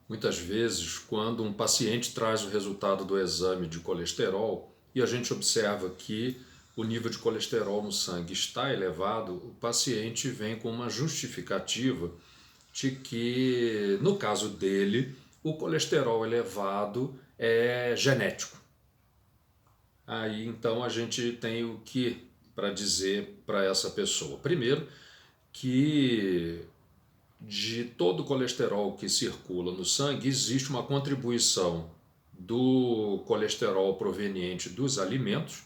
Muitas vezes, quando um paciente traz o resultado do exame de colesterol e a gente observa que o nível de colesterol no sangue está elevado, o paciente vem com uma justificativa de que, no caso dele, o colesterol elevado é genético. Aí então a gente tem o que para dizer para essa pessoa? Primeiro, que de todo o colesterol que circula no sangue, existe uma contribuição do colesterol proveniente dos alimentos,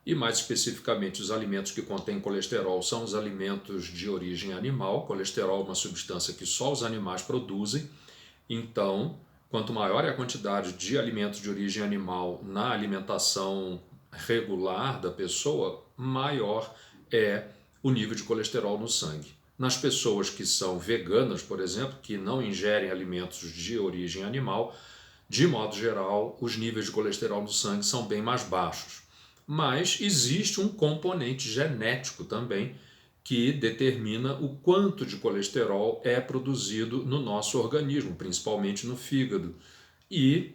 e mais especificamente os alimentos que contêm colesterol são os alimentos de origem animal. Colesterol é uma substância que só os animais produzem, então quanto maior é a quantidade de alimentos de origem animal na alimentação regular da pessoa, maior é o nível de colesterol no sangue. Nas pessoas que são veganas, por exemplo, que não ingerem alimentos de origem animal, de modo geral, os níveis de colesterol no sangue são bem mais baixos. Mas existe um componente genético também que determina o quanto de colesterol é produzido no nosso organismo, principalmente no fígado. E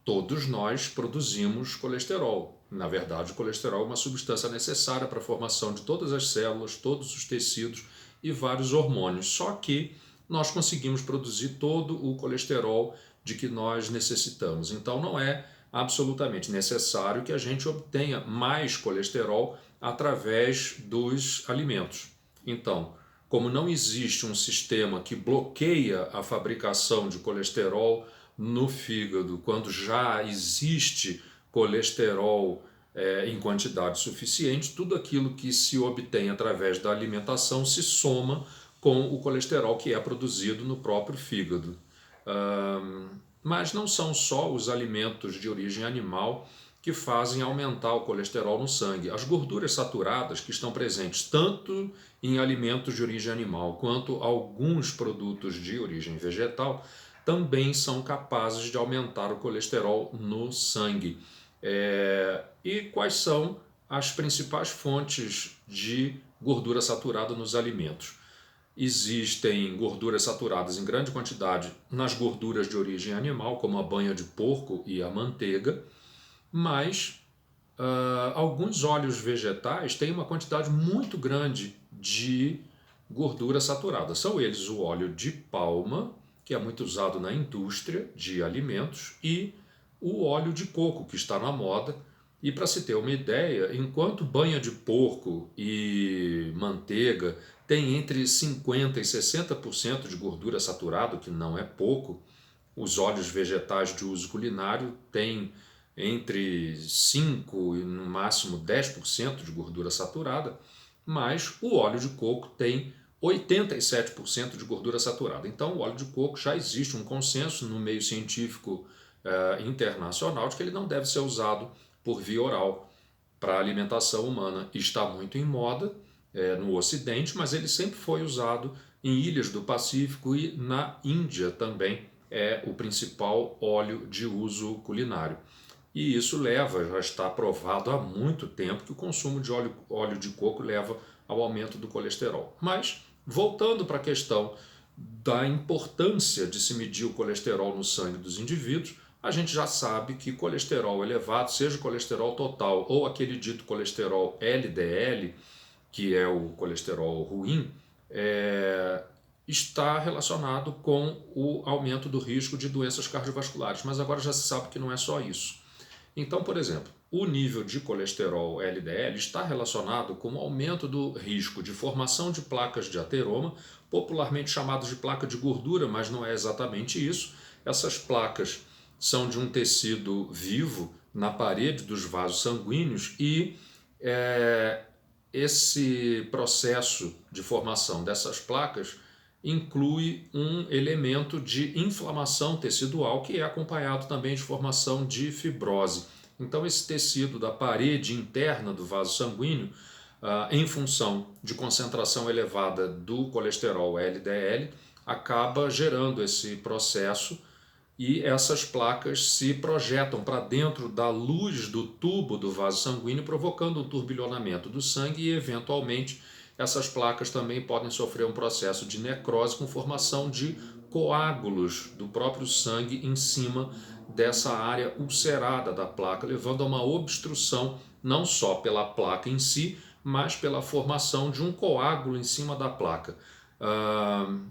todos nós produzimos colesterol. Na verdade, o colesterol é uma substância necessária para a formação de todas as células, todos os tecidos e vários hormônios. Só que nós conseguimos produzir todo o colesterol de que nós necessitamos. Então, não é absolutamente necessário que a gente obtenha mais colesterol através dos alimentos. Então, como não existe um sistema que bloqueia a fabricação de colesterol no fígado, quando já existe colesterol em quantidade suficiente, tudo aquilo que se obtém através da alimentação se soma com o colesterol que é produzido no próprio fígado. Mas não são só os alimentos de origem animal que fazem aumentar o colesterol no sangue. As gorduras saturadas que estão presentes tanto em alimentos de origem animal quanto alguns produtos de origem vegetal também são capazes de aumentar o colesterol no sangue. E quais são as principais fontes de gordura saturada nos alimentos? Existem gorduras saturadas em grande quantidade nas gorduras de origem animal, como a banha de porco e a manteiga, mas alguns óleos vegetais têm uma quantidade muito grande de gordura saturada. São eles o óleo de palma, que é muito usado na indústria de alimentos, e o óleo de coco, que está na moda. E para se ter uma ideia, enquanto banha de porco e manteiga tem entre 50% e 60% de gordura saturada, que não é pouco, os óleos vegetais de uso culinário têm entre 5% e no máximo 10% de gordura saturada, mas o óleo de coco tem 87% de gordura saturada. Então, o óleo de coco já existe um consenso no meio científico internacional de que ele não deve ser usado por via oral para alimentação humana. Está muito em moda no Ocidente, mas ele sempre foi usado em ilhas do Pacífico e na Índia também é o principal óleo de uso culinário. E isso leva, já está provado há muito tempo, que o consumo de óleo de coco leva ao aumento do colesterol. Mas, voltando para a questão da importância de se medir o colesterol no sangue dos indivíduos, a gente já sabe que colesterol elevado, seja colesterol total ou aquele dito colesterol LDL, que é o colesterol ruim, está relacionado com o aumento do risco de doenças cardiovasculares. Mas agora já se sabe que não é só isso. Então, por exemplo, o nível de colesterol LDL está relacionado com o aumento do risco de formação de placas de ateroma, popularmente chamadas de placa de gordura, mas não é exatamente isso. Essas placas são de um tecido vivo na parede dos vasos sanguíneos e esse processo de formação dessas placas inclui um elemento de inflamação tecidual que é acompanhado também de formação de fibrose. Então, esse tecido da parede interna do vaso sanguíneo, em função de concentração elevada do colesterol LDL, acaba gerando esse processo e essas placas se projetam para dentro da luz do tubo do vaso sanguíneo, provocando um turbilhonamento do sangue e, eventualmente, essas placas também podem sofrer um processo de necrose com formação de coágulos do próprio sangue em cima dessa área ulcerada da placa, levando a uma obstrução não só pela placa em si, mas pela formação de um coágulo em cima da placa.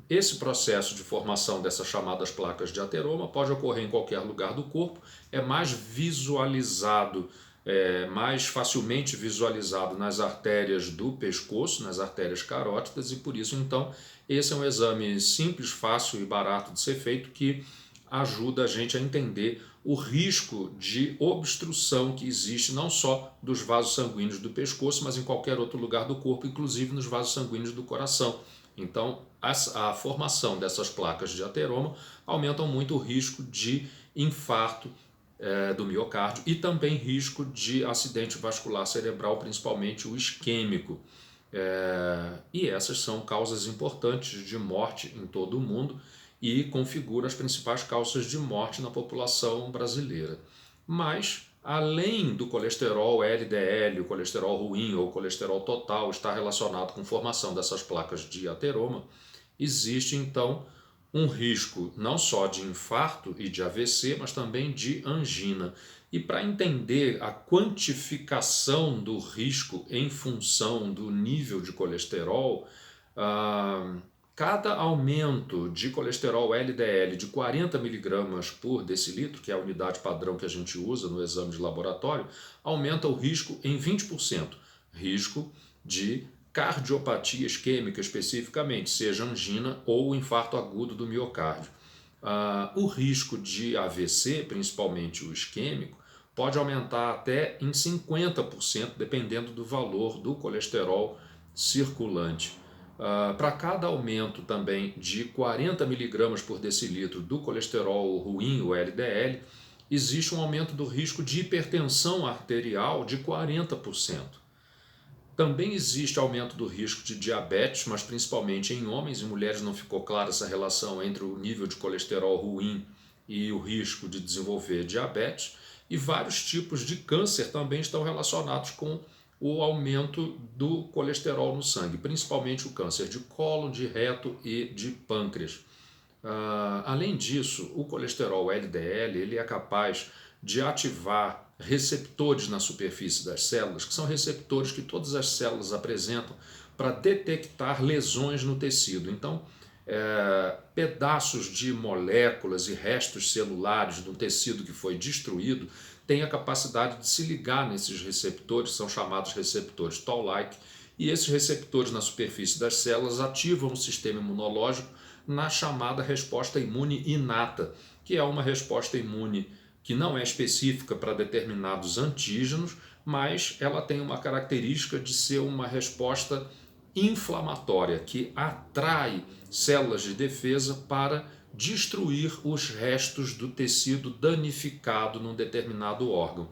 Esse processo de formação dessas chamadas placas de ateroma pode ocorrer em qualquer lugar do corpo, é mais visualizado, mais facilmente visualizado nas artérias do pescoço, nas artérias carótidas, e por isso então esse é um exame simples, fácil e barato de ser feito que ajuda a gente a entender o risco de obstrução que existe não só dos vasos sanguíneos do pescoço, mas em qualquer outro lugar do corpo, inclusive nos vasos sanguíneos do coração. Então, a formação dessas placas de ateroma aumentam muito o risco de infarto do miocárdio e também risco de acidente vascular cerebral, principalmente o isquêmico. E essas são causas importantes de morte em todo o mundo e configuram as principais causas de morte na população brasileira. Mas, além do colesterol LDL, o colesterol ruim ou o colesterol total estar relacionado com a formação dessas placas de ateroma, existe então um risco não só de infarto e de AVC, mas também de angina. E para entender a quantificação do risco em função do nível de colesterol, cada aumento de colesterol LDL de 40 miligramas por decilitro, que é a unidade padrão que a gente usa no exame de laboratório, aumenta o risco em 20%. Risco de cardiopatia isquêmica especificamente, seja angina ou infarto agudo do miocárdio. O risco de AVC, principalmente o isquêmico, pode aumentar até em 50%, dependendo do valor do colesterol circulante. Para cada aumento também de 40 miligramas por decilitro do colesterol ruim, o LDL, existe um aumento do risco de hipertensão arterial de 40%. Também existe aumento do risco de diabetes, mas principalmente em homens e mulheres não ficou clara essa relação entre o nível de colesterol ruim e o risco de desenvolver diabetes. E vários tipos de câncer também estão relacionados com o aumento do colesterol no sangue, principalmente o câncer de cólon, de reto e de pâncreas. Além disso, o colesterol LDL ele é capaz de ativar receptores na superfície das células, que são receptores que todas as células apresentam para detectar lesões no tecido. Então, pedaços de moléculas e restos celulares do tecido que foi destruído têm a capacidade de se ligar nesses receptores, são chamados receptores Toll-like, e esses receptores na superfície das células ativam o sistema imunológico na chamada resposta imune inata, que é uma resposta imune que não é específica para determinados antígenos, mas ela tem uma característica de ser uma resposta inflamatória, que atrai células de defesa para destruir os restos do tecido danificado num determinado órgão.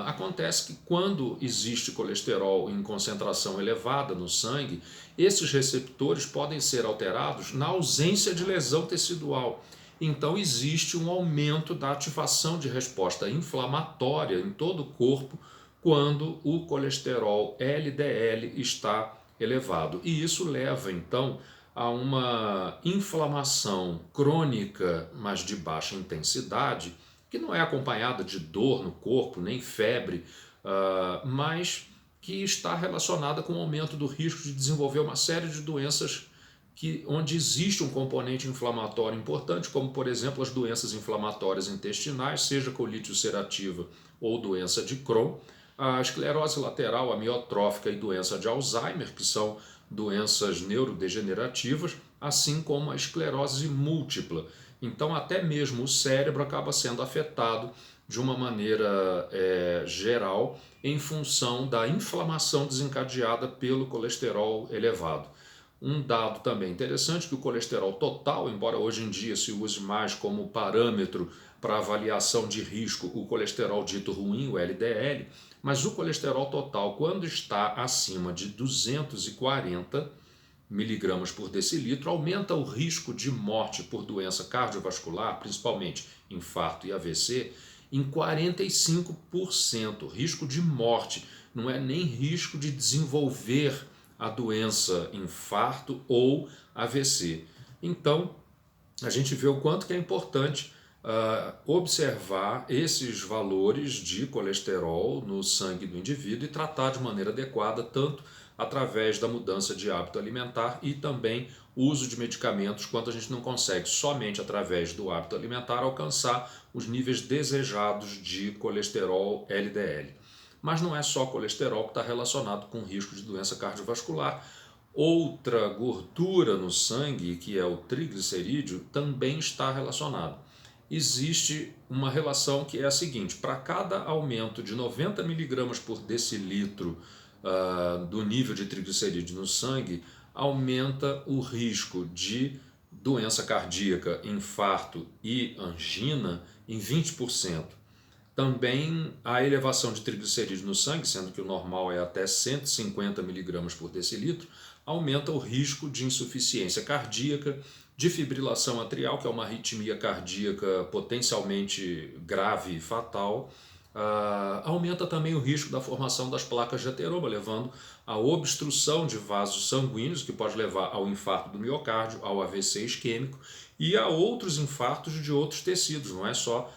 Acontece que quando existe colesterol em concentração elevada no sangue, esses receptores podem ser alterados na ausência de lesão tecidual. Então existe um aumento da ativação de resposta inflamatória em todo o corpo quando o colesterol LDL está elevado. E isso leva então a uma inflamação crônica, mas de baixa intensidade, que não é acompanhada de dor no corpo, nem febre, mas que está relacionada com o aumento do risco de desenvolver uma série de doenças onde existe um componente inflamatório importante, como por exemplo as doenças inflamatórias intestinais, seja colite ulcerativa ou doença de Crohn, a esclerose lateral amiotrófica e doença de Alzheimer, que são doenças neurodegenerativas, assim como a esclerose múltipla. Então até mesmo o cérebro acaba sendo afetado de uma maneira geral em função da inflamação desencadeada pelo colesterol elevado. Um dado também interessante que o colesterol total, embora hoje em dia se use mais como parâmetro para avaliação de risco o colesterol dito ruim, o LDL, mas o colesterol total, quando está acima de 240 miligramas por decilitro, aumenta o risco de morte por doença cardiovascular, principalmente infarto e AVC, em 45%. Risco de morte, não é nem risco de desenvolver a doença infarto ou AVC. Então, a gente vê o quanto que é importante observar esses valores de colesterol no sangue do indivíduo e tratar de maneira adequada, tanto através da mudança de hábito alimentar e também uso de medicamentos, quando a gente não consegue somente através do hábito alimentar alcançar os níveis desejados de colesterol LDL. Mas não é só colesterol que está relacionado com o risco de doença cardiovascular. Outra gordura no sangue, que é o triglicerídeo, também está relacionado. Existe uma relação que é a seguinte: para cada aumento de 90 miligramas por decilitro do nível de triglicerídeo no sangue, aumenta o risco de doença cardíaca, infarto e angina em 20%. Também a elevação de triglicerídeos no sangue, sendo que o normal é até 150 miligramas por decilitro, aumenta o risco de insuficiência cardíaca, de fibrilação atrial, que é uma arritmia cardíaca potencialmente grave e fatal. Aumenta também o risco da formação das placas de ateroma, levando à obstrução de vasos sanguíneos, que pode levar ao infarto do miocárdio, ao AVC isquêmico e a outros infartos de outros tecidos, não é só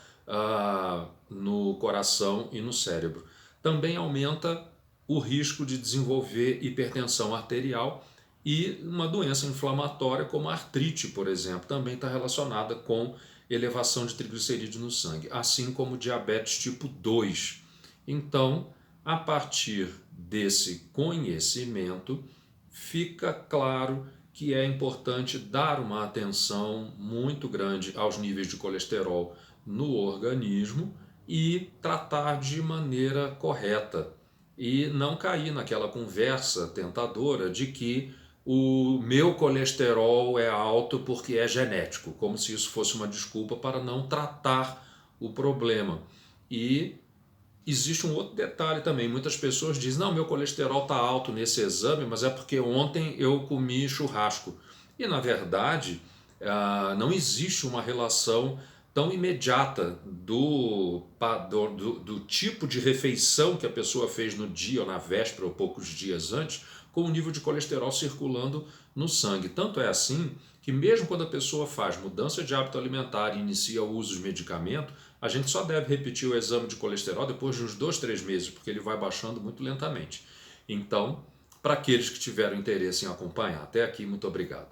no coração e no cérebro. Também aumenta o risco de desenvolver hipertensão arterial e uma doença inflamatória como a artrite, por exemplo, também está relacionada com elevação de triglicerídeos no sangue, assim como diabetes tipo 2. Então, a partir desse conhecimento, fica claro que é importante dar uma atenção muito grande aos níveis de colesterol no organismo e tratar de maneira correta e não cair naquela conversa tentadora de que o meu colesterol é alto porque é genético, como se isso fosse uma desculpa para não tratar o problema. E existe um outro detalhe também, muitas pessoas dizem, não, meu colesterol está alto nesse exame, mas é porque ontem eu comi churrasco. E na verdade, não existe uma relação tão imediata do tipo de refeição que a pessoa fez no dia ou na véspera ou poucos dias antes, com o nível de colesterol circulando no sangue. Tanto é assim que mesmo quando a pessoa faz mudança de hábito alimentar e inicia o uso de medicamento, a gente só deve repetir o exame de colesterol depois de uns 2, 3 meses, porque ele vai baixando muito lentamente. Então, para aqueles que tiveram interesse em acompanhar, até aqui, muito obrigado.